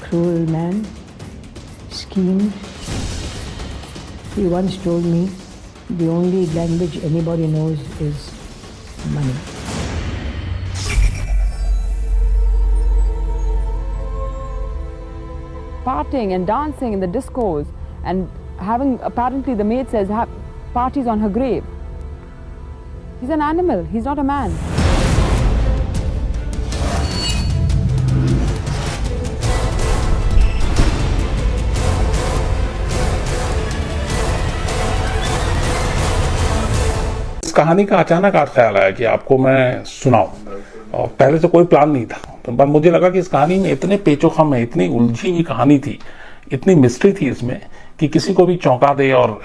cruel man, schemed. He once told me the only language anybody knows is money. Partying and dancing in the discos and having, apparently the maid says, have parties on her grave. He's an animal, he's not a man. इस कहानी का अचानक आज ख्याल आया कि आपको मैं सुनाऊं, और पहले से कोई प्लान नहीं था, पर मुझे लगा कि इस कहानी में इतने पेचोखम है, इतनी उलझी हुई कहानी थी, इतनी मिस्ट्री थी इसमें कि किसी को भी चौंका दे और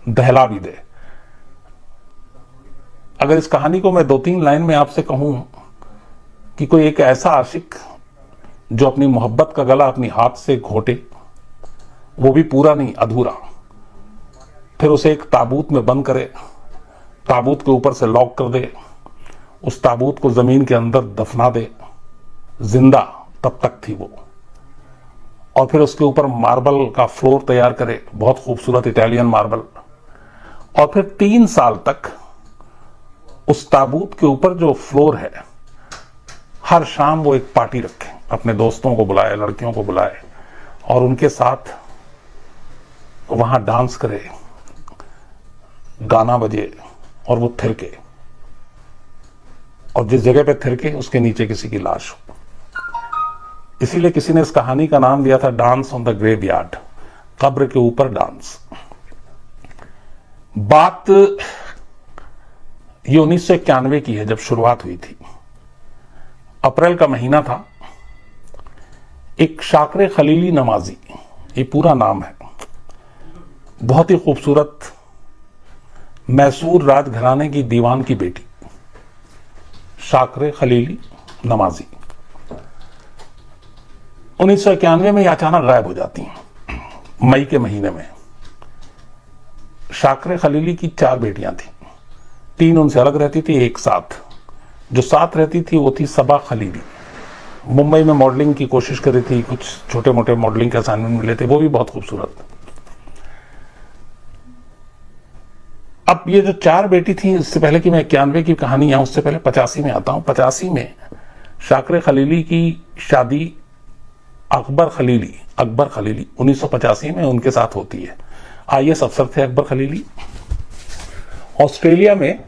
दहला भी दे। अगर इस कहानी को मैं 2-3 लाइन में आपसे कहूं कि कोई एक ऐसा आशिक जो अपनी मोहब्बत का गला अपनी हाथ से घोटे, वो भी पूरा नहीं अधूरा, फिर उसे एक ताबूत में बंद करे, ताबूत के ऊपर से लॉक कर दे, उस ताबूत को जमीन के अंदर दफना दे, जिंदा तब तक थी वो, और फिर उसके ऊपर मार्बल का फ्लोर तैयार करे, बहुत खूबसूरत इटालियन मार्बल, और फिर 3 साल तक उस ताबूत के ऊपर जो फ्लोर है, हर शाम वो एक पार्टी रखे, अपने दोस्तों को बुलाए, लड़कियों को बुलाए, और उनके साथ वहां डांस करे, गाना बजे, और वो थिरके, और जिस जगह पे थिरके उसके नीचे किसी की लाश हो। इसीलिए किसी ने इस कहानी का नाम दिया था डांस ऑन द ग्रेवयार्ड, कब्र के ऊपर डांस। बात ये 1991 की है, जब शुरुआत हुई थी। अप्रैल का महीना था। एक शाकरे खलीली नमाजी, ये पूरा नाम है, बहुत ही खूबसूरत मैसूर राजघराने की दीवान की बेटी शाकरे खलीली नमाजी 1991 में अचानक गायब हो जाती हैं। मई के महीने में शाकरे खलीली की 4 बेटियां थी, 3 उनसे अलग रहती थी, एक साथ। जो साथ रहती थी वो थी सबा खलीली। मुंबई में मॉडलिंग की कोशिश कर रही थी, कुछ छोटे मोटे मॉडलिंग के असाइनमेंट मिले थे, वो भी बहुत खूबसूरत। अब ये जो 4 बेटी थी, इससे पहले कि मैं 91 की कहानी आऊं, उससे पहले 85 में आता हूं। 85 में शाकरे खलीली की शादी अकबर खलीली 1985 में उनके साथ होती है। IAS अफसर थे अकबर खलीली, ऑस्ट्रेलिया में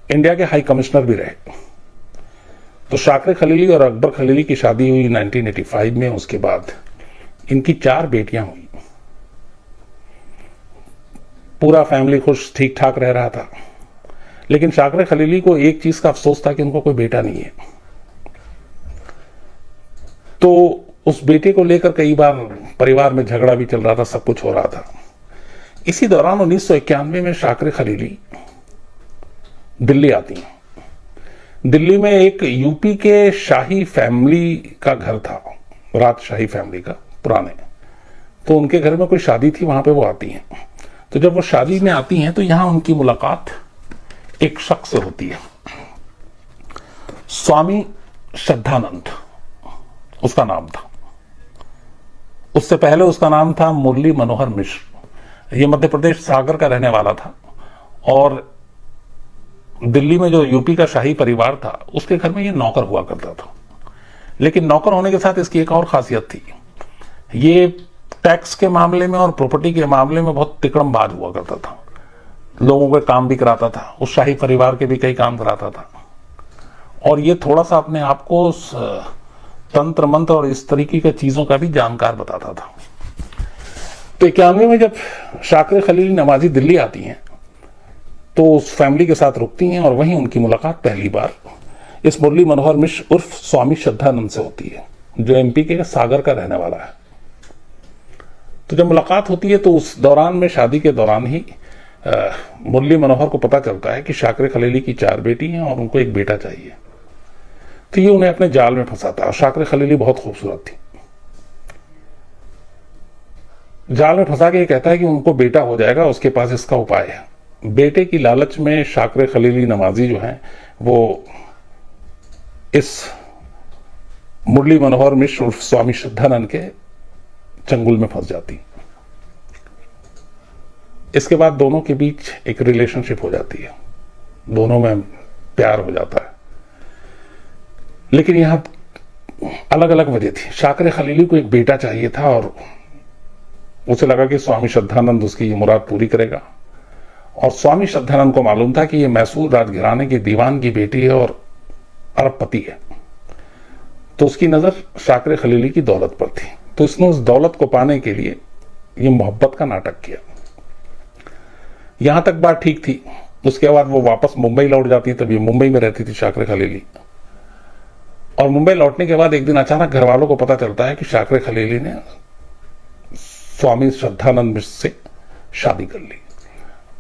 इंडिया के हाई कमिश्नर भी रहे। तो शाकरे खलीली और अकबर खलीली की शादी हुई 1985 में। उसके बाद इनकी 4 बेटियां हुई। पूरा फैमिली खुश ठीक ठाक रह रहा था, लेकिन शाकरे खलीली को एक चीज का अफसोस था कि उनको कोई बेटा नहीं है। तो उस बेटे को लेकर कई बार परिवार में झगड़ा भी चल रहा था, सब कुछ हो रहा था। इसी दौरान 1991 में शाकरे खलीली दिल्ली आती हैं। दिल्ली में एक यूपी के शाही फैमिली का घर था, राजशाही फैमिली का पुराने। तो उनके घर में कोई शादी थी, वहां पे वो आती हैं। तो जब वो शादी में आती हैं तो यहां उनकी मुलाकात एक शख्स से होती है, स्वामी श्रद्धानंद उसका नाम था। उससे पहले उसका नाम था मुरली मनोहर मिश्र। ये मध्य प्रदेश सागर का रहने वाला था, और दिल्ली में जो यूपी का शाही परिवार था उसके घर में ये नौकर हुआ करता था। लेकिन नौकर होने के साथ इसकी एक और खासियत थी, ये टैक्स के मामले में और प्रॉपर्टी के मामले में बहुत तिकड़मबाज हुआ करता था। लोगों के काम भी कराता था, उस शाही परिवार के भी कई काम कराता था, और ये थोड़ा सा अपने आप को तंत्र मंत्र और इस तरीके की चीजों का भी जानकार बताता था। तो 91 में जब शाकरे खलीली नमाजी दिल्ली आती हैं तो उस फैमिली के साथ रुकती हैं, और वहीं उनकी मुलाकात पहली बार इस मुरली मनोहर मिश्र उर्फ स्वामी श्रद्धानंद से होती है, जो MP के सागर का रहने वाला है। तो जब मुलाकात होती है तो उस दौरान में, शादी के दौरान ही मुरली मनोहर को पता चलता है कि शाकरे खलीली की 4 बेटी हैं और उनको एक बेटा चाहिए। तो ये उन्हें अपने जाल में फंसाता है। शाकरे खलीली बहुत खूबसूरत थी। जाल में फंसा के ये कहता है कि उनको बेटा हो जाएगा, उसके पास इसका उपाय है। बेटे की लालच में शाकरे खलीली नमाजी जो हैं वो इस मुरली मनोहर मिश्र उर्फ स्वामी श्रद्धानंद के चंगुल में फंस जाती। इसके बाद दोनों के बीच एक रिलेशनशिप हो जाती है, दोनों में प्यार हो जाता है। लेकिन यहां अलग अलग वजह थी। शाकिर खलीली को एक बेटा चाहिए था और उसे लगा कि स्वामी श्रद्धानंद उसकी ये मुराद पूरी करेगा, और स्वामी श्रद्धानंद को मालूम था कि ये मैसूर राजघराने के दीवान की बेटी है और अरबपति है, तो उसकी नजर शाकिर खलीली की दौलत पर थी। तो उसने उस दौलत को पाने के लिए ये मोहब्बत का नाटक किया। यहां तक बात ठीक थी। उसके बाद वो वापस मुंबई लौट जाती, तभी मुंबई में रहती थी शाकिर खलीली। और मुंबई लौटने के बाद एक दिन अचानक घर वालों को पता चलता है कि शाकिर खलीली ने स्वामी श्रद्धानंद मिश्र से शादी कर ली।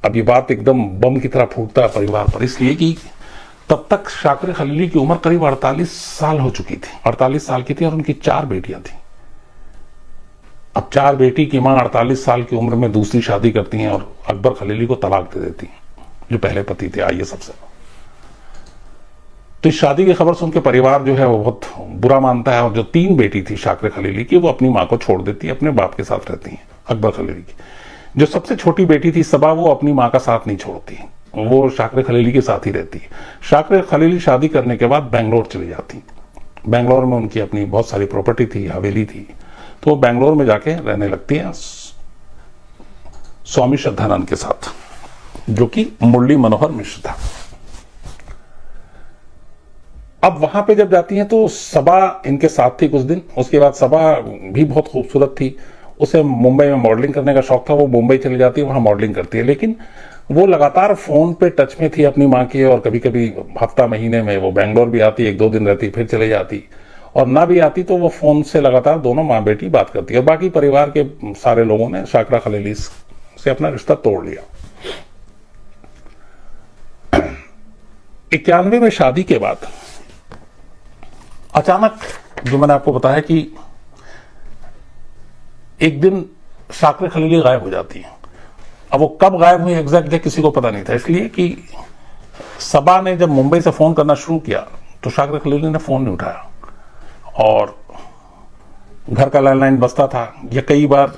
अब ये बात एकदम बम की तरह फूटता है परिवार पर, इसलिए कि तब तक शाकिर खलीली की उम्र करीब 48 साल हो चुकी थी, 48 साल की थी, और उनकी 4 बेटियां थी। अब 4 बेटी की मां 48 साल की उम्र में दूसरी शादी करती हैं और अकबर खलीली को तलाक दे देती हैं, जो पहले पति थे। आइए सबसे तो इस शादी की खबर सुन के परिवार जो है वो बहुत बुरा मानता है, और जो 3 बेटी थी शाकिर खलीली की, वो अपनी मां को छोड़ देती है, अपने बाप के साथ रहती हैं अकबर खलीली की। जो सबसे छोटी बेटी थी सबा, वो अपनी मां का साथ नहीं छोड़ती, वो शाकिर खलीली के साथ ही रहती है। शाकिर खलीली शादी करने के बाद बेंगलोर चली जाती। बेंगलोर में उनकी अपनी बहुत सारी प्रॉपर्टी थी, हवेली थी, तो वो बेंगलोर में जाके रहने लगती हैं स्वामी श्रद्धानंद के साथ, जो कि मुरली मनोहर मिश्र था। अब वहां पे जब जाती हैं तो सबा इनके साथ थी कुछ दिन। उसके बाद सबा भी बहुत खूबसूरत थी, उसे मुंबई में मॉडलिंग करने का शौक था, वो मुंबई चली जाती है, वहां मॉडलिंग करती है। लेकिन वो लगातार फोन पे टच में थी अपनी मां की, और कभी कभी हफ्ता महीने में वो बेंगलोर भी आती, 1-2 दिन रहती, फिर चले जाती, और ना भी आती तो वो फोन से लगातार दोनों मां बेटी बात करती है। और बाकी परिवार के सारे लोगों ने शाकिर खलीली से अपना रिश्ता तोड़ लिया। 91 में शादी के बाद अचानक, जो मैंने आपको बताया कि एक दिन शाकिर खलीली गायब हो जाती है। अब वो कब गायब हुई एग्जैक्ट किसी को पता नहीं था, इसलिए कि सबा ने जब मुंबई से फोन करना शुरू किया तो शाकिर खलीली ने फोन नहीं उठाया, और घर का लैंडलाइन बजता था। या कई बार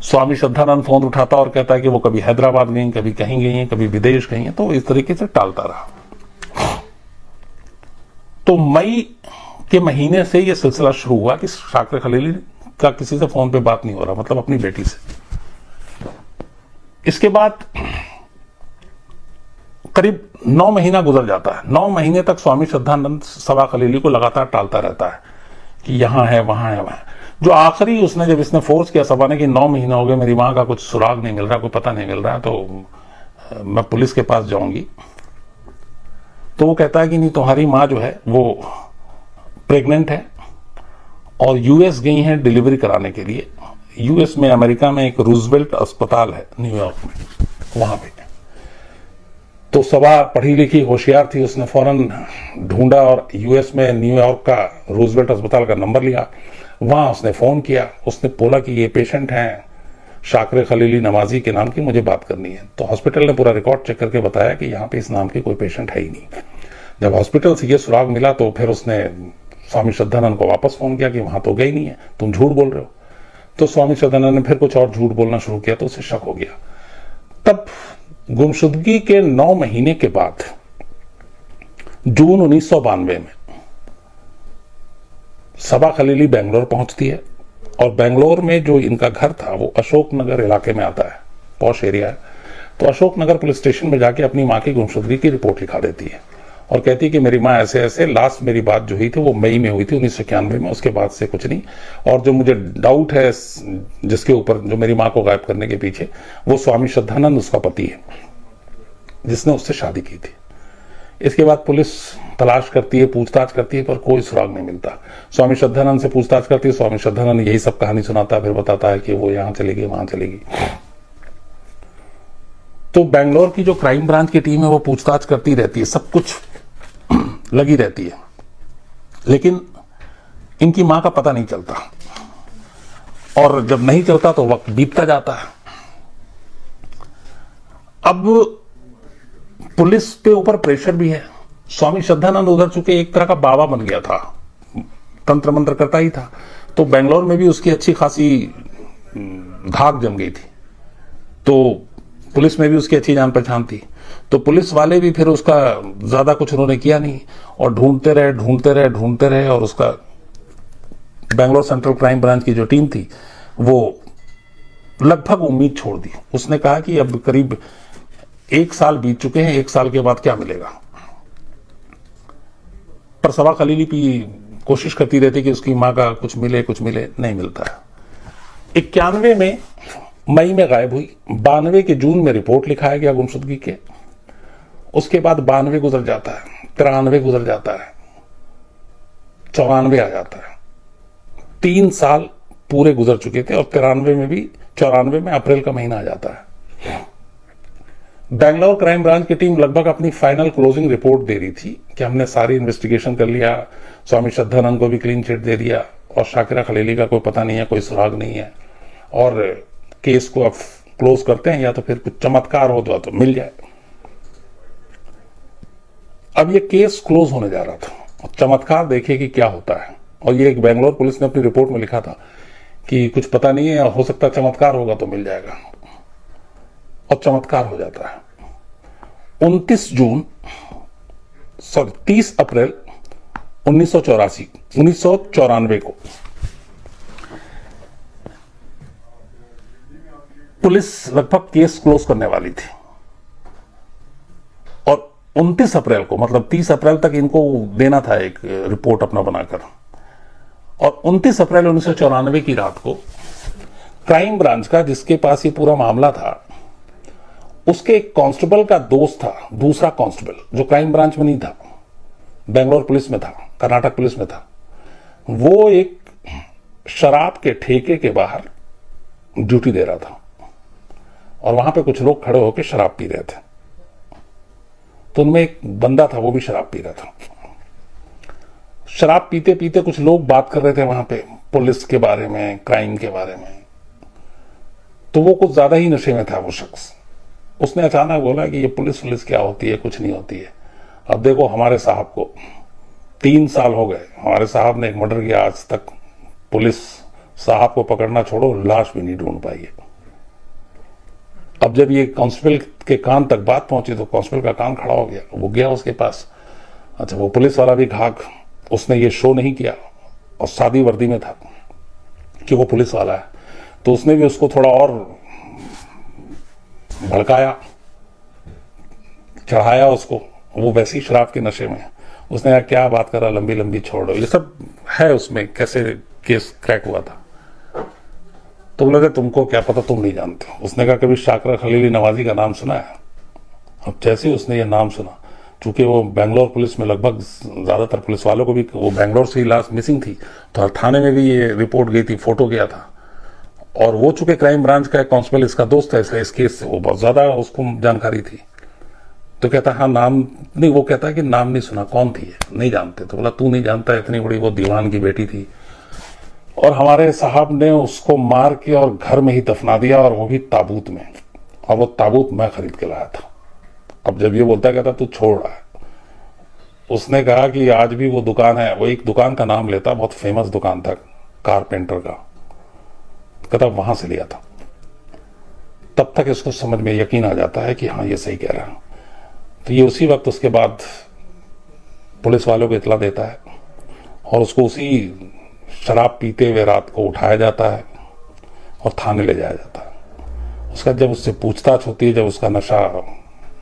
स्वामी श्रद्धानंद फोन उठाता और कहता है कि वो कभी हैदराबाद गई, कभी कहीं गई हैं, कभी विदेश गई हैं, तो इस तरीके से टालता रहा। तो मई के महीने से यह सिलसिला शुरू हुआ कि शाकिर खलीली का किसी से फोन पे बात नहीं हो रहा, मतलब अपनी बेटी से। इसके बाद करीब 9 महीना गुजर जाता है। 9 महीने तक स्वामी श्रद्धानंद सबा खलीली को लगातार टालता रहता है कि यहां है, वहां है, वहां। जो आखिरी उसने जब इसने फोर्स किया सबा ने कि 9 महीने हो गए, मेरी मां का कुछ सुराग नहीं मिल रहा, कोई पता नहीं मिल रहा, तो मैं पुलिस के पास जाऊंगी। तो वो कहता है कि नहीं, तुम्हारी मां जो है वो प्रेग्नेंट है और यूएस गई हैं डिलीवरी कराने के लिए। यूएस में, अमेरिका में एक रूजवेल्ट अस्पताल है न्यूयॉर्क में, वहां पे। तो सबा पढ़ी लिखी होशियार थी, उसने फौरन ढूंढा और यूएस में न्यूयॉर्क का रूजवेल्ट अस्पताल का नंबर लिया। वहां उसने फोन किया, उसने बोला कि ये पेशेंट हैं शाकिर खलीली नमाजी के नाम की, मुझे बात करनी है। तो हॉस्पिटल ने पूरा रिकॉर्ड चेक करके बताया कि यहाँ पे इस नाम की कोई पेशेंट है ही नहीं। जब हॉस्पिटल से ये सुराग मिला तो फिर उसने स्वामी श्रद्धानंद को वापस फोन किया कि वहां तो गई नहीं है, तुम झूठ बोल रहे हो। तो स्वामी श्रद्धानंद ने फिर कुछ और झूठ बोलना शुरू किया, तो उसे शक हो गया। तब गुमशुदगी के 9 महीने के बाद जून 1992 में सबा खलीली बेंगलोर पहुंचती है, और बेंगलोर में जो इनका घर था वो अशोक नगर इलाके में आता है, पॉश एरिया है। तो अशोक नगर पुलिस स्टेशन में जाके अपनी मां की गुमशुदगी की रिपोर्ट लिखा देती है और कहती है कि मेरी मां ऐसे ऐसे, लास्ट मेरी बात जो हुई थी वो मई में हुई थी 1991 में, उसके बाद से कुछ नहीं। और जो मुझे डाउट है जिसके ऊपर, जो मेरी मां को गायब करने के पीछे, वो स्वामी श्रद्धानंद उसका पति है जिसने उससे शादी की थी। इसके बाद पुलिस तलाश करती है, पूछताछ करती है, पर कोई सुराग नहीं मिलता। स्वामी श्रद्धानंद से पूछताछ करती है, स्वामी श्रद्धानंद यही सब कहानी सुनाता है, फिर बताता है कि वो यहां चलेगी, वहां चलेगी। तो बेंगलोर की जो क्राइम ब्रांच की टीम है वो पूछताछ करती रहती है, सब कुछ लगी रहती है, लेकिन इनकी मां का पता नहीं चलता। और जब नहीं चलता तो वक्त बीतता जाता है। अब पुलिस पे ऊपर प्रेशर भी है। स्वामी श्रद्धानंद उधर चुके एक तरह का बाबा बन गया था तंत्र मंत्र करता ही था। तो बेंगलोर में भी उसकी अच्छी खासी धाक जम गई थी, तो पुलिस में भी उसकी अच्छी जान पहचान थी। तो पुलिस वाले भी फिर उसका ज्यादा कुछ उन्होंने किया नहीं और ढूंढते रहे और उसका बेंगलोर सेंट्रल क्राइम ब्रांच की जो टीम थी वो लगभग उम्मीद छोड़ दी। उसने कहा कि अब करीब 1 साल बीत चुके हैं, 1 साल के बाद क्या मिलेगा। पर सबा खलीली भी कोशिश करती रहती कि उसकी मां का कुछ मिले, नहीं मिलता है। 91 में मई में गायब हुई, 92 के जून में रिपोर्ट लिखाया गया गुमशुदगी के। उसके बाद 92 गुजर जाता है, 93 गुजर जाता है, 94 आ जाता है। 3 साल पूरे गुजर चुके थे और 94 में अप्रैल का महीना आ जाता है। बेंगलोर क्राइम ब्रांच की टीम लगभग अपनी फाइनल क्लोजिंग रिपोर्ट दे रही थी कि हमने सारी इन्वेस्टिगेशन कर लिया, स्वामी श्रद्धानंद को भी क्लीन चिट दे दिया और शाकिरा खलीली का कोई पता नहीं है, कोई सुराग नहीं है और केस को अब क्लोज करते हैं या तो फिर कुछ चमत्कार हो तो मिल जाए। अब ये केस क्लोज होने जा रहा था और चमत्कार देखिए कि क्या होता है। और ये एक बेंगलोर पुलिस ने अपनी रिपोर्ट में लिखा था कि कुछ पता नहीं है, हो सकता है चमत्कार होगा तो मिल जाएगा, और चमत्कार हो जाता है। 30 अप्रैल 1994 को पुलिस लगभग केस क्लोज करने वाली थी और 29 अप्रैल को, मतलब 30 अप्रैल तक इनको देना था एक रिपोर्ट अपना बनाकर, और 29 अप्रैल 1994 की रात को क्राइम ब्रांच का, जिसके पास ये पूरा मामला था, उसके एक कांस्टेबल का दोस्त था, दूसरा कांस्टेबल जो क्राइम ब्रांच में नहीं था, बेंगलोर पुलिस में था, कर्नाटक पुलिस में था, वो एक शराब के ठेके के बाहर ड्यूटी दे रहा था और वहां पे कुछ लोग खड़े होकर शराब पी रहे थे। तो उनमें एक बंदा था, वो भी शराब पी रहा था। शराब पीते पीते कुछ लोग बात कर रहे थे वहां पे पुलिस के बारे में, क्राइम के बारे में। तो वो कुछ ज्यादा ही नशे में था वो शख्स। उसने अचानक बोला कि ये पुलिस क्या होती है, कुछ नहीं होती है। अब देखो हमारे साहब को 3 साल हो गए, हमारे साहब ने एक मर्डर किया, आज तक पुलिस साहब को पकड़ना छोड़ो, लाश भी नहीं ढूंढ पाई है। अब जब ये कांस्टेबल के कान तक बात पहुंची तो कांस्टेबल का कान खड़ा हो गया, वो गया उसके पास। अच्छा, वो पुलिस वाला भी घाघ, उसने ये शो नहीं किया और सादी वर्दी में था कि वो पुलिस वाला है, तो उसने भी उसको थोड़ा और भड़काया, चढ़ाया उसको। वो वैसी शराब के नशे में, उसने कहा क्या बात कर रहा, लंबी लंबी छोड़ो, ये सब है उसमें कैसे केस क्रैक हुआ था। तो बोले तुमको क्या पता, तुम नहीं जानते। उसने कहा कभी शाकिरा खलीली नवाजी का नाम सुना है? अब जैसे ही उसने ये नाम सुना, चूंकि वो बेंगलोर पुलिस में लगभग ज्यादातर पुलिस वालों को भी, वो बेंगलोर से ही लास्ट मिसिंग थी, तो थाने में भी ये रिपोर्ट गई थी, फोटो गया था, और वो चूंकि क्राइम ब्रांच का कांस्टेबल इसका दोस्त है, इसलिए इस केस से वो बहुत ज्यादा उसको जानकारी थी। तो कहता हाँ नाम नहीं, वो कहता है कि नाम नहीं सुना, कौन थी ये, नहीं जानते। तो बोला तू नहीं जानता, इतनी बड़ी वो दीवान की बेटी थी और हमारे साहब ने उसको मार के और घर में ही दफना दिया, और वो भी ताबूत में, और वो ताबूत मैं खरीद के लाया था। अब जब ये बोलता कहता तू छोड़ रहा है। उसने कहा कि आज भी वो दुकान है, वो एक दुकान का नाम लेता, बहुत फेमस दुकान था कारपेंटर का, कहता वहां से लिया था। तब तक इसको समझ में यकीन आ जाता है कि हाँ ये सही कह रहा है। तो ये उसी वक्त उसके बाद पुलिस वालों को इतला देता है और उसको उसी शराब पीते हुए रात को उठाया जाता है और थाने ले जाया जाता है। उसका जब उससे पूछताछ होती है, जब उसका नशा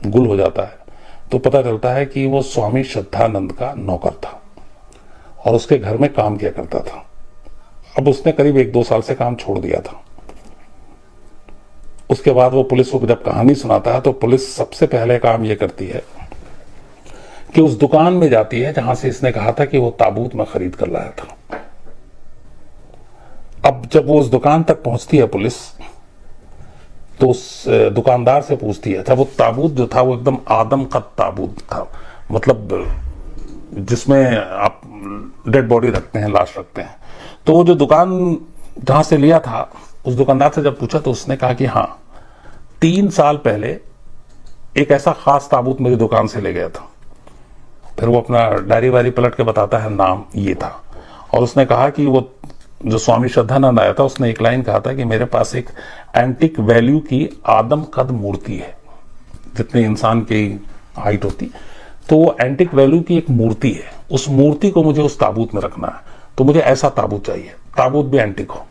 गुल हो जाता है, तो पता चलता है कि वो स्वामी श्रद्धानंद का नौकर था और उसके घर में काम किया करता था। अब उसने करीब 1-2 साल से काम छोड़ दिया था। उसके बाद वो पुलिस को जब कहानी सुनाता है तो पुलिस सबसे पहले काम ये करती है कि उस दुकान में जाती है जहां से इसने कहा था कि वो ताबूत में खरीद कर लाया था। अब जब वो उस दुकान तक पहुंचती है पुलिस, तो उस दुकानदार से पूछती है, अच्छा वो ताबूत जो था वो एकदम आदम का ताबूत था, मतलब जिसमें आप डेड बॉडी रखते हैं, लाश रखते हैं। तो वो जो दुकान जहां से लिया था, उस दुकानदार से जब पूछा तो उसने कहा कि हाँ 3 साल पहले एक ऐसा खास ताबूत मेरी दुकान से ले गया था। फिर वो अपना डायरी वायरी पलट के बताता है, नाम ये था और उसने कहा कि वो जो स्वामी श्रद्धानंद आया था उसने एक लाइन कहा था कि मेरे पास एक एंटिक वैल्यू की आदम कद मूर्ति है, जितने इंसान की हाइट होती, तो वो एंटिक वैल्यू की एक मूर्ति है, उस मूर्ति को मुझे उस ताबूत में रखना है, तो मुझे ऐसा ताबूत चाहिए, ताबूत भी एंटिक हो।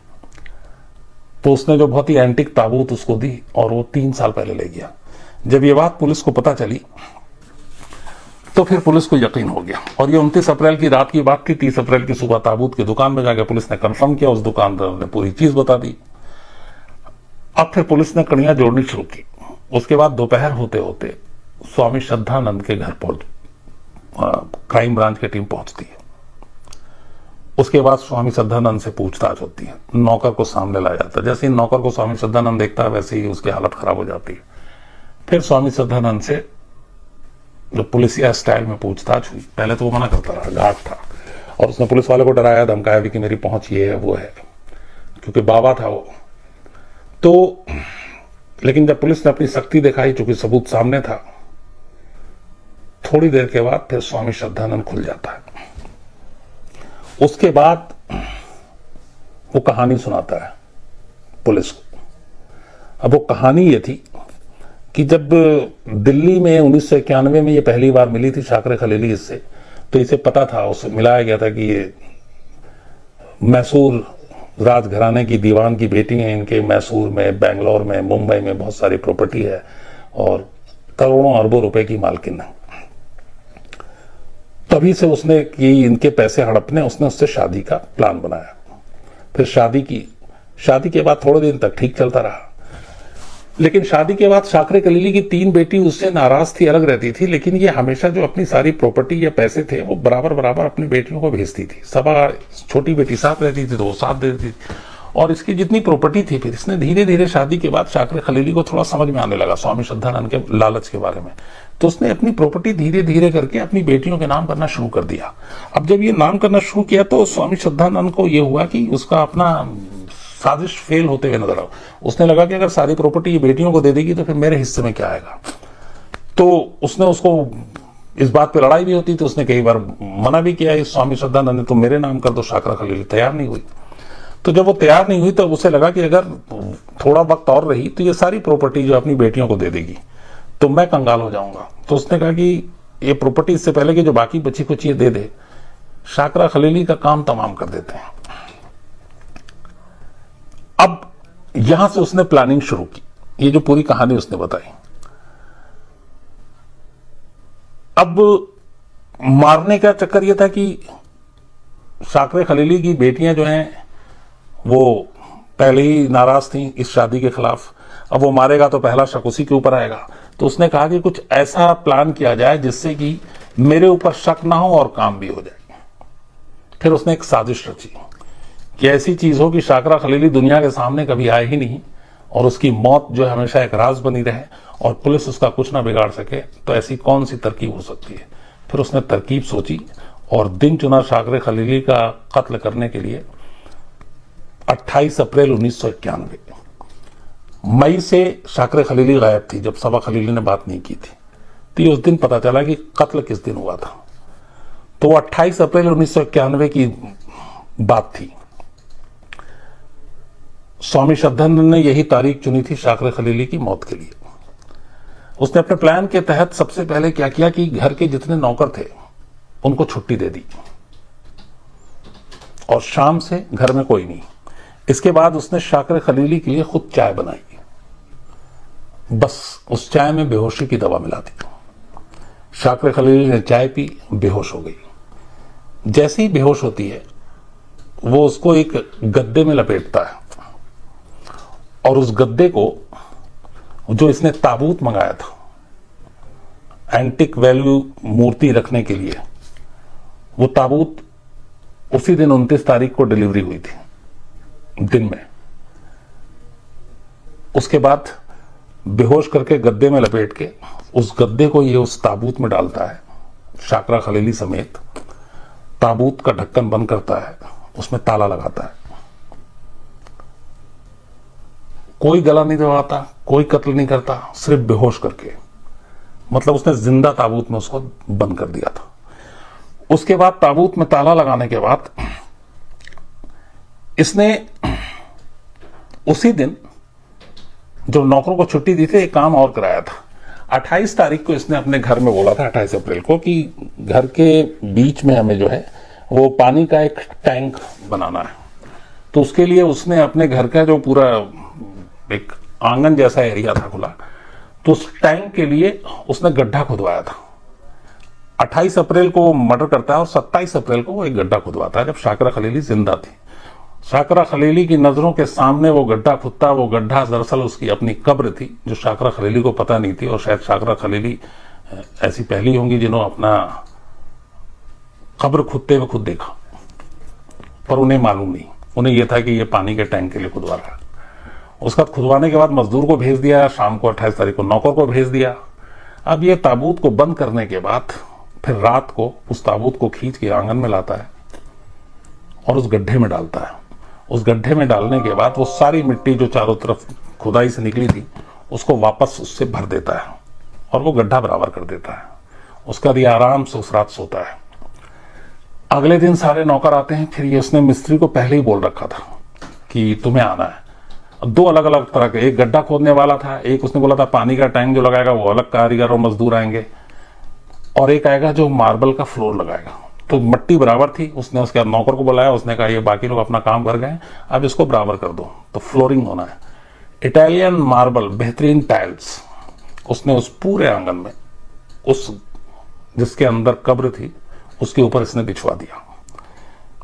तो उसने जो बहुत ही एंटिक ताबूत उसको दी और वो 3 साल पहले ले गया। जब ये बात पुलिस को पता चली तो फिर पुलिस को यकीन हो गया, और ये 29 अप्रैल की रात की बात थी। 30 अप्रैल की सुबह ताबूत की दुकान में जाकर पुलिस ने कंफर्म किया, उस दुकानदार ने पूरी चीज बता दी। अब फिर पुलिस ने कड़ियां जोड़नी शुरू की। उसके बाद दोपहर होते होते स्वामी श्रद्धानंद के घर क्राइम ब्रांच की टीम पहुंचती है। उसके बाद स्वामी श्रद्धानंद से पूछताछ होती है, नौकर को सामने लाया जाता है। जैसे ही नौकर को स्वामी श्रद्धानंद देखता है वैसे ही उसकी हालत खराब हो जाती है। फिर स्वामी श्रद्धानंद से जो पुलिसिया स्टाइल में पूछताछ हुई। पहले तो वो मना करता रहा, गार्ड था, और उसने पुलिस वाले को डराया धमकाया भी कि मेरी पहुंच ये है वो है, क्योंकि बाबा था वो। तो लेकिन जब पुलिस ने अपनी सख्ती दिखाई, चूंकि सबूत सामने था, थोड़ी देर के बाद फिर स्वामी श्रद्धानंद खुल जाता है। उसके बाद वो कहानी सुनाता है पुलिस को। अब वो कहानी ये थी कि जब दिल्ली में 1991 में ये पहली बार मिली थी शाकरे खलीली इससे, तो इसे पता था, उसे मिलाया गया था कि ये मैसूर राजघराने की दीवान की बेटी है, इनके मैसूर में, बेंगलोर में, मुंबई में बहुत सारी प्रॉपर्टी है और करोड़ों अरबों रुपए की मालकिन है। तभी से उसने कि इनके पैसे हड़पने, उसने उससे शादी का प्लान बनाया। फिर शादी की। शादी के बाद थोड़े दिन तक ठीक चलता रहा, लेकिन शादी के बाद शाकरे खलीली की 3 बेटी उससे नाराज थी, अलग रहती थी, लेकिन ये हमेशा जो अपनी सारी प्रॉपर्टी या पैसे थे वो बराबर बराबर अपनी बेटियों को भेजती थी। सभा छोटी बेटी साथ रहती थी तो वो साथ देती थी, और इसकी जितनी प्रॉपर्टी थी, फिर इसने धीरे धीरे शादी के बाद शाकरे खलीली को थोड़ा समझ में आने लगा स्वामी श्रद्धानंद के लालच के बारे में, तो उसने अपनी प्रॉपर्टी धीरे धीरे करके अपनी बेटियों के नाम करना शुरू कर दिया। अब जब ये नाम करना शुरू किया तो स्वामी श्रद्धानंद को ये हुआ कि उसका अपना साजिश फेल होते हुए नजर आ। उसने लगा कि अगर सारी प्रॉपर्टी बेटियों को दे देगी तो फिर मेरे हिस्से में क्या आएगा। तो उसने उसको इस बात पे लड़ाई भी होती थी, उसने कई बार मना भी किया इस स्वामी श्रद्धानंद ने, तो मेरे नाम कर दो। शाकरा खलीली तैयार नहीं हुई। तो जब वो तैयार नहीं हुई तो उसे लगा कि अगर थोड़ा वक्त और रही तो ये सारी प्रॉपर्टी जो अपनी बेटियों को दे देगी तो मैं कंगाल हो जाऊंगा। तो उसने कहा कि ये प्रॉपर्टी इससे पहले कि जो बाकी बची कुछ ये दे दे, शाकरा खलीली का काम तमाम कर देते हैं। अब यहां से उसने प्लानिंग शुरू की। ये जो पूरी कहानी उसने बताई। अब मारने का चक्कर यह था कि शाकरे खलीली की बेटियां जो हैं वो पहले ही नाराज थीं इस शादी के खिलाफ। अब वो मारेगा तो पहला शक उसी के ऊपर आएगा। तो उसने कहा कि कुछ ऐसा प्लान किया जाए जिससे कि मेरे ऊपर शक ना हो और काम भी हो जाए। फिर उसने एक साजिश रची कि ऐसी चीज हो कि शाकरा खलीली दुनिया के सामने कभी आए ही नहीं और उसकी मौत जो हमेशा एक राज बनी रहे और पुलिस उसका कुछ ना बिगाड़ सके। तो ऐसी कौन सी तरकीब हो सकती है। फिर उसने तरकीब सोची और दिन चुना शाकरे खलीली का कत्ल करने के लिए। 28 अप्रैल 1991 मई से शाकरे खलीली गायब थी, जब सबा खलीली ने बात नहीं की थी। तो उस दिन पता चला कि कत्ल किस दिन हुआ था। तो 28 अप्रैल 1991 की बात थी। स्वामी श्रद्धानंद ने यही तारीख चुनी थी शाकरे खलीली की मौत के लिए। उसने अपने प्लान के तहत सबसे पहले क्या किया कि घर के जितने नौकर थे उनको छुट्टी दे दी और शाम से घर में कोई नहीं। इसके बाद उसने शाकरे खलीली के लिए खुद चाय बनाई। बस उस चाय में बेहोशी की दवा मिला दी। शाकरे खलीली ने चाय पी, बेहोश हो गई। जैसे ही बेहोश होती है वो उसको एक गद्दे में लपेटता है और उस गद्दे को जो इसने ताबूत मंगाया था एंटिक वैल्यू मूर्ति रखने के लिए, वो ताबूत उसी दिन 29 तारीख को डिलीवरी हुई थी दिन में। उसके बाद बेहोश करके गद्दे में लपेट के उस गद्दे को ये उस ताबूत में डालता है शाकरा खलीली समेत। ताबूत का ढक्कन बंद करता है, उसमें ताला लगाता है। कोई गला नहीं दबाता, कोई कत्ल नहीं करता, सिर्फ बेहोश करके। मतलब उसने जिंदा ताबूत में उसको बंद कर दिया था। उसके बाद ताबूत में ताला लगाने के बाद इसने उसी दिन जो नौकरों को छुट्टी दी थी एक काम और कराया था। 28 तारीख को इसने अपने घर में बोला था, 28 अप्रैल को, कि घर के बीच में हमें जो है वो पानी का एक टैंक बनाना है। तो उसके लिए उसने अपने घर का जो पूरा एक आंगन जैसा एरिया था खुला, तो उस टैंक के लिए उसने गड्ढा खुदवाया था। 28 अप्रैल को वो मर्डर करता है और 27 अप्रैल को वो एक गड्ढा खुदवाता है जब शाकिरा खलीली जिंदा थी। शाकिरा खलीली की नजरों के सामने वो गड्ढा खुदता, वो गड्ढा दरअसल उसकी अपनी कब्र थी जो शाकिरा खलीली को पता नहीं थी, और शायद शाकिरा खलीली ऐसी पहली होंगी जिन्होंने अपना कब्र खुदते हुए खुद देखा, पर उन्हें मालूम नहीं। उन्हें यह था कि ये पानी के टैंक के लिए खुदवा रहा है। उसका खुदवाने के बाद मजदूर को भेज दिया, शाम को 28 तारीख को नौकर को भेज दिया। अब ये ताबूत को बंद करने के बाद फिर रात को उस ताबूत को खींच के आंगन में लाता है और उस गड्ढे में डालता है। उस गड्ढे में डालने के बाद वो सारी मिट्टी जो चारों तरफ खुदाई से निकली थी उसको वापस उससे भर देता है और वो गड्ढा बराबर कर देता है। उसका भी आराम से उस रात सोता है। अगले दिन सारे नौकर आते हैं। फिर ये उसने मिस्त्री को पहले ही बोल रखा था कि तुम्हें आना है। दो अलग अलग तरह के, एक गड्ढा खोदने वाला था, एक उसने बोला था पानी का टैंक जो लगाएगा वो अलग कारीगर और मजदूर आएंगे, और एक आएगा जो मार्बल का फ्लोर लगाएगा। तो मिट्टी बराबर थी। उसने उसके बाद नौकर को बुलाया, उसने कहा ये बाकी लोग अपना काम कर गए, अब इसको बराबर कर दो। तो फ्लोरिंग होना है, इटालियन मार्बल, बेहतरीन टाइल्स। उसने उस पूरे आंगन में उस जिसके अंदर कब्र थी उसके ऊपर इसने बिछवा दिया।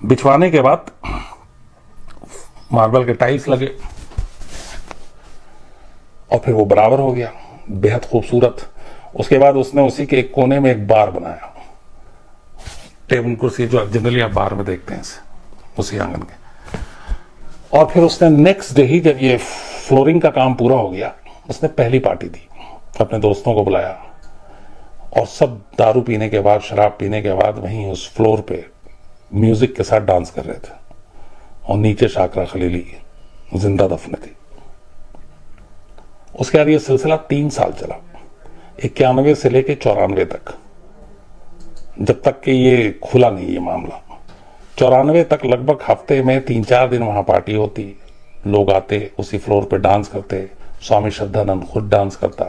बिछवाने के बाद मार्बल के टाइल्स लगे और फिर वो बराबर हो गया, बेहद खूबसूरत। उसके बाद उसने उसी के एक कोने में एक बार बनाया, टेबल कुर्सी जो जनरली आप बार में देखते हैं उसी आंगन के। और फिर उसने नेक्स्ट डे ही जब ये फ्लोरिंग का काम पूरा हो गया, उसने पहली पार्टी दी, अपने दोस्तों को बुलाया और सब दारू पीने के बाद, शराब पीने के बाद वहीं उस फ्लोर पे म्यूजिक के साथ डांस कर रहे थे और नीचे शाकिरा खलीली जिंदा दफन थी। उसके बाद ये सिलसिला 3 साल चला, 91 से लेके 94 तक, जब तक कि ये खुला नहीं ये मामला। 94 तक लगभग हफ्ते में 3-4 दिन वहां पार्टी होती, लोग आते, उसी फ्लोर पे डांस करते, स्वामी श्रद्धानंद खुद डांस करता,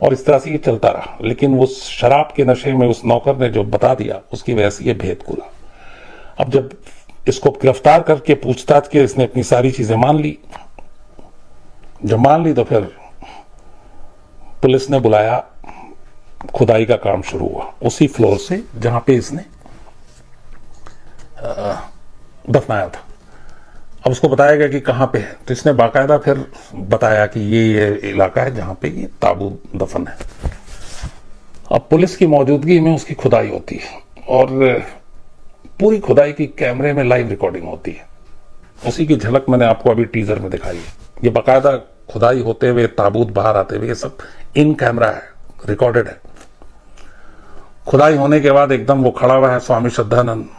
और इस तरह से ये चलता रहा। लेकिन उस शराब के नशे में उस नौकर ने जो बता दिया उसकी वजह से ये भेद खुला। अब जब इसको गिरफ्तार करके पूछताछ के इसने अपनी सारी चीजें मान ली, जब मान ली तो फिर पुलिस ने बुलाया, खुदाई का काम शुरू हुआ उसी फ्लोर से जहां पे इसने दफनाया था। अब उसको बताया गया कि कहां पे है, तो इसने बाकायदा फिर बताया कि ये इलाका है जहां पे ये ताबूत दफन है। अब पुलिस की मौजूदगी में उसकी खुदाई होती है और पूरी खुदाई की कैमरे में लाइव रिकॉर्डिंग होती है। उसी की झलक मैंने आपको अभी टीजर में दिखाई है। ये बाकायदा खुदाई होते हुए, ताबूत बाहर आते हुए, ये सब इन कैमरा है, रिकॉर्डेड है। खुदाई होने के बाद एकदम वो खड़ा हुआ है स्वामी श्रद्धानंद।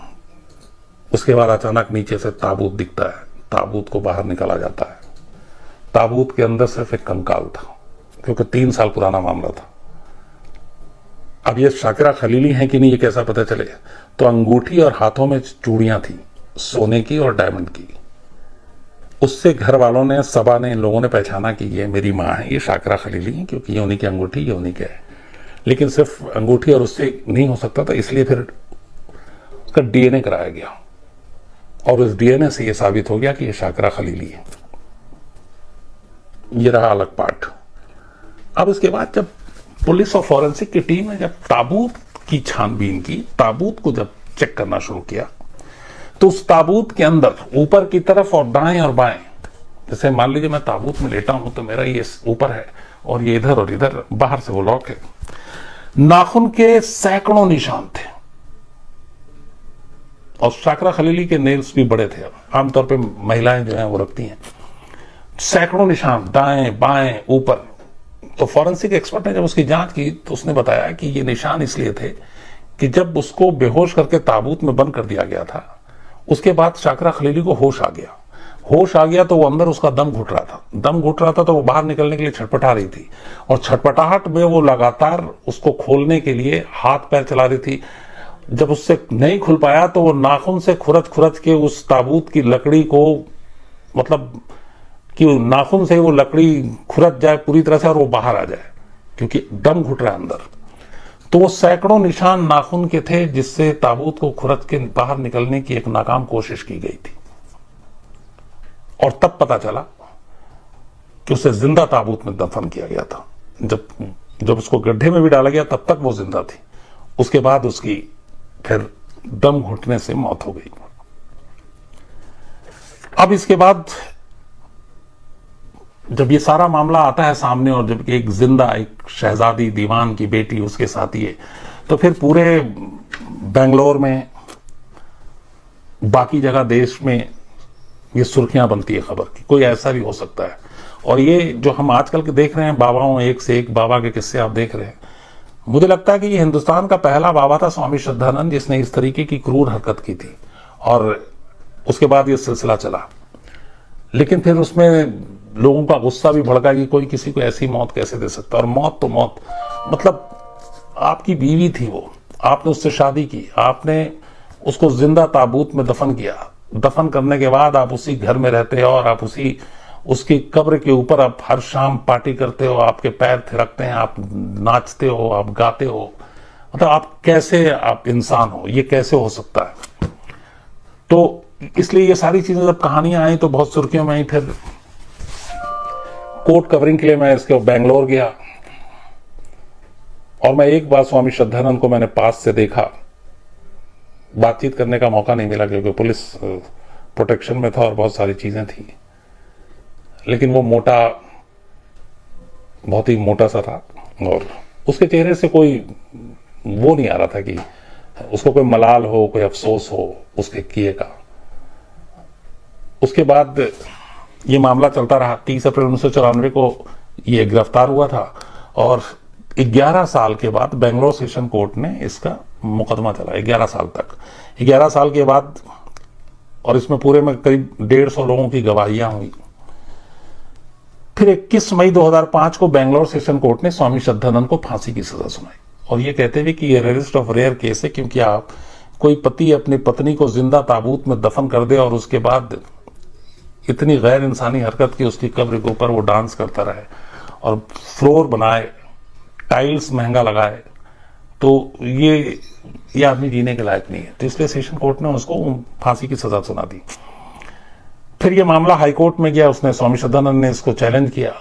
उसके बाद अचानक नीचे से ताबूत दिखता है, ताबूत को बाहर निकाला जाता है। ताबूत के अंदर सिर्फ एक कंकाल था, क्योंकि 3 साल पुराना मामला था। अब ये शाकिरा खलीली है कि नहीं ये कैसा पता चले? तो अंगूठी और हाथों में चूड़ियां थी, सोने की और डायमंड की। उससे घर वालों ने, सबा ने, इन लोगों ने पहचाना कि ये मेरी माँ है, ये शाकिरा खलीली है, क्योंकि ये उन्हीं की अंगूठी, ये उन्हीं के है। लेकिन सिर्फ अंगूठी और उससे नहीं हो सकता था, इसलिए फिर उसका डीएनए कराया गया और उस डीएनए से ये साबित हो गया कि ये शाकिरा खलीली है। ये रहा अलग पार्ट। अब उसके बाद जब पुलिस और फॉरेंसिक की टीम ने जब ताबूत की छानबीन की, ताबूत को जब चेक करना शुरू किया, तो उस ताबूत के अंदर ऊपर की तरफ और दाएं और बाएं, जैसे मान लीजिए मैं ताबूत में लेटा हूं तो मेरा ये ऊपर है और ये इधर और इधर, बाहर से वो लॉक है, नाखून के सैकड़ों निशान थे। और शाकिरा खलीली के नेल्स भी बड़े थे, आमतौर पे महिलाएं जो हैं वो रखती हैं। सैकड़ों निशान दाएं बाएं ऊपर। तो फॉरेंसिक एक्सपर्ट ने जब उसकी जांच की तो उसने बताया कि ये निशान इसलिए थे कि जब उसको बेहोश करके ताबूत में बंद कर दिया गया था, उसके बाद शाकिरा खलीली को होश आ गया। होश आ गया तो वो अंदर उसका दम घुट रहा था, दम घुट रहा था, तो वो बाहर निकलने के लिए छटपटा रही थी और छटपटाहट में वो लगातार उसको खोलने के लिए हाथ पैर चला रही थी जब उससे नहीं खुल पाया तो वो नाखून से खुरच खुरच के उस ताबूत की लकड़ी को, मतलब कि नाखून से वो लकड़ी खुरच जाए पूरी तरह से और वो बाहर आ जाए, क्योंकि दम घुट रहा है अंदर। तो वो सैकड़ों निशान नाखून के थे जिससे ताबूत को खुरच के बाहर निकलने की एक नाकाम कोशिश की गई थी। और तब पता चला कि उसे जिंदा ताबूत में दफन किया गया था। जब उसको गड्ढे में भी डाला गया तब तक वो जिंदा थी। उसके बाद उसकी फिर दम घुटने से मौत हो गई। अब इसके बाद जब ये सारा मामला आता है सामने, और जब एक जिंदा एक शहजादी दीवान की बेटी उसके साथ ही है, तो फिर पूरे बेंगलोर में, बाकी जगह देश में ये सुर्खियां बनती है खबर की, कोई ऐसा भी हो सकता है। और ये जो हम आजकल के देख रहे हैं बाबाओं, एक से एक बाबा के किस्से आप देख रहे हैं, मुझे लगता है कि ये हिंदुस्तान का पहला बाबा था स्वामी श्रद्धानंद जिसने इस तरीके की क्रूर हरकत की थी। और उसके बाद ये सिलसिला चला, लेकिन फिर उसमें लोगों का गुस्सा भी भड़का कि कोई किसी को ऐसी मौत कैसे दे सकता। और मौत तो मौत, मतलब आपकी बीवी थी वो, आपने उससे शादी की, आपने उसको जिंदा ताबूत में दफन किया, दफन करने के बाद आप उसी घर में रहते हो और आप उसकी कब्र के ऊपर आप हर शाम पार्टी करते हो, आपके पैर थिरकते हैं, आप नाचते हो, आप गाते हो। मतलब आप कैसे, आप इंसान हो, ये कैसे हो सकता है? तो इसलिए ये सारी चीजें जब कहानियां आई तो बहुत सुर्खियों में आई। फिर कोर्ट कवरिंग के लिए मैं इसके बेंगलोर गया और मैं एक बार स्वामी श्रद्धानंद को मैंने पास से देखा। बातचीत करने का मौका नहीं मिला क्योंकि पुलिस प्रोटेक्शन में था और बहुत सारी चीजें थी, लेकिन वो मोटा, बहुत ही मोटा सा था और उसके चेहरे से कोई वो नहीं आ रहा था कि उसको कोई मलाल हो, कोई अफसोस हो उसके किए का। उसके बाद ये मामला चलता रहा। 30 अप्रैल 1994 को ये गिरफ्तार हुआ था और 11 साल के बाद बेंगलोर सेशन कोर्ट ने इसका मुकदमा चला, 11 साल तक। 11 साल के बाद, और इसमें पूरे में करीब 150 लोगों की गवाहियां हुई। फिर 21 मई 2005 को बेंगलोर सेशन कोर्ट ने स्वामी श्रद्धानंद को फांसी की सजा सुनाई और ये कहते हुए कि ये रेयरेस्ट ऑफ रेयर केस है, क्योंकि आप कोई पति अपनी पत्नी को जिंदा ताबूत में दफन कर दे और उसके बाद इतनी गैर इंसानी हरकत की उसकी कब्र के ऊपर वो डांस करता रहे और फ्लोर बनाए, टाइल्स महंगा लगाए, तो ये आदमी जीने के लायक नहीं है। तो इसलिए सेशन कोर्ट ने उसको फांसी की सजा सुना दी। फिर ये मामला हाईकोर्ट में गया, उसने स्वामी श्रद्धानंद ने इसको चैलेंज किया,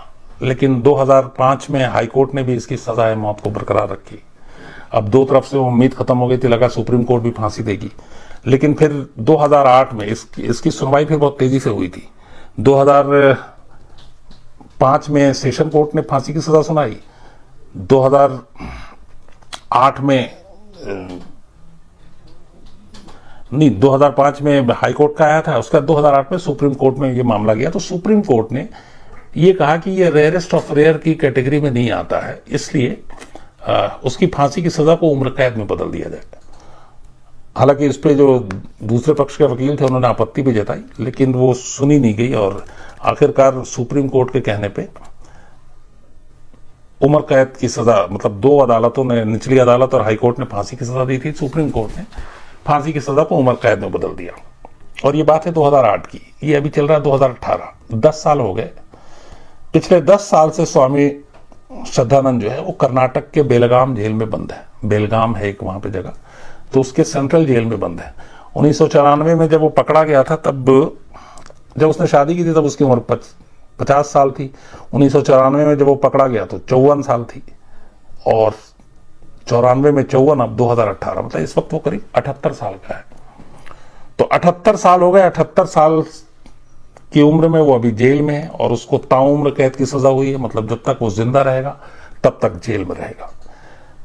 लेकिन 2005 में हाईकोर्ट ने भी इसकी सजाए मौत को बरकरार रखी। अब दो तरफ से उम्मीद खत्म हो गई थी, लगा सुप्रीम कोर्ट भी फांसी देगी, लेकिन फिर 2008 में इसकी सुनवाई फिर बहुत तेजी से हुई थी। 2005 में सेशन कोर्ट ने फांसी की सजा सुनाई, 2005 में हाई कोर्ट का आया था, उसका 2008 में सुप्रीम कोर्ट में ये मामला गया। तो सुप्रीम कोर्ट ने ये कहा कि ये रेयरेस्ट ऑफ रेयर की कैटेगरी में नहीं आता है, इसलिए उसकी फांसी की सजा को उम्र कैद में बदल दिया जाए। हालांकि इस पे जो दूसरे पक्ष के वकील थे उन्होंने आपत्ति भी जताई, लेकिन वो सुनी नहीं गई और आखिरकार सुप्रीम कोर्ट के कहने पे उम्र कैद की सजा, मतलब दो अदालतों ने, निचली अदालत और हाईकोर्ट ने फांसी की सजा दी थी, सुप्रीम कोर्ट ने फांसी की सजा को उम्र कैद में बदल दिया। और ये बात है 2008 की, ये अभी चल रहा है 2018, 10 साल हो गए। पिछले 10 साल से स्वामी श्रद्धानंद जो है वो कर्नाटक के बेलगाम जेल में बंद है। बेलगाम है एक वहां पे जगह, तो उसके सेंट्रल जेल में बंद है। 1994 में जब वो पकड़ा गया था, तब जब उसने शादी की थी तब उसकी उम्र 50 साल थी। 1994 में जब वो पकड़ा गया तो 54 साल थी, और 94 में 54, अब 2018, मतलब इस वक्त वो करीब 78 साल का है। तो 78 साल हो गए। 78 साल की उम्र में वो अभी जेल में है और उसको ताउम्र कैद की सजा हुई है, मतलब जब तक वो जिंदा रहेगा तब तक जेल में रहेगा।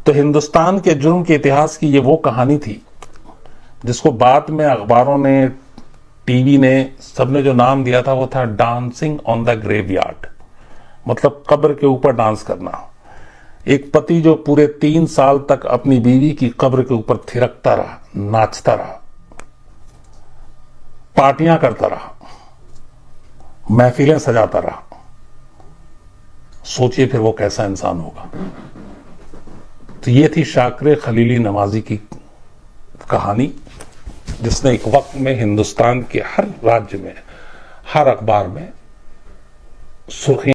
तो हिंदुस्तान के जुर्म के इतिहास की ये वो कहानी थी जिसको बाद में अखबारों ने, टीवी ने, सबने जो नाम दिया था वो था डांसिंग ऑन द ग्रेवयार्ड, मतलब कब्र के ऊपर डांस करना। एक पति जो पूरे 3 साल तक अपनी बीवी की कब्र के ऊपर थिरकता रहा, नाचता रहा, पार्टियां करता रहा, महफिलें सजाता रहा, सोचिए फिर वो कैसा इंसान होगा। तो ये थी शाकिर खलीली नवाजी की कहानी जिसने एक वक्त में हिंदुस्तान के हर राज्य में, हर अखबार में सुर्खियां